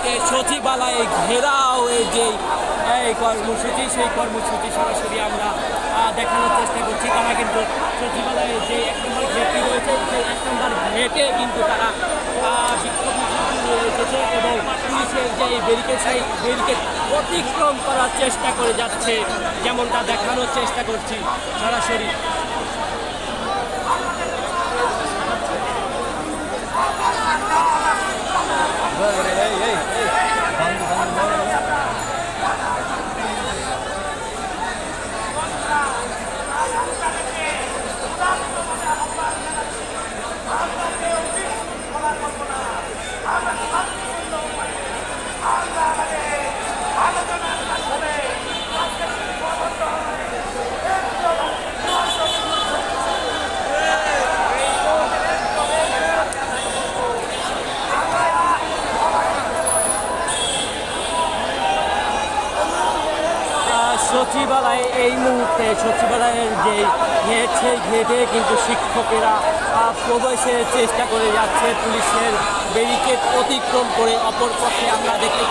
মুহূর্তে সচিবালয়ে ঘেরাও যে এই কর্মসূচি, সেই কর্মসূচি সরাসরি আমরা দেখানোর চেষ্টা করছি। তারা কিন্তু সচিবালয়ে যে 1 নম্বর গেটটি রয়েছে, সেই 1 নম্বর গেটে কিন্তু তারা বিক্ষোভ নিয়ে এসেছে এবং পুলিশের যে ব্যারিকেড, সেই ব্যারিকেড অতিক্রম করার চেষ্টা করে যাচ্ছে, যেমনটা দেখানোর চেষ্টা করছি সরাসরি। সচিবালয়ে এই মুহূর্তে সচিবালয়ের যে গেট, সেই গেটে কিন্তু শিক্ষকেরা প্রবেশের চেষ্টা করে যাচ্ছে পুলিশের ব্যারিকেড অতিক্রম করে। অপর পক্ষে আমরা দেখতে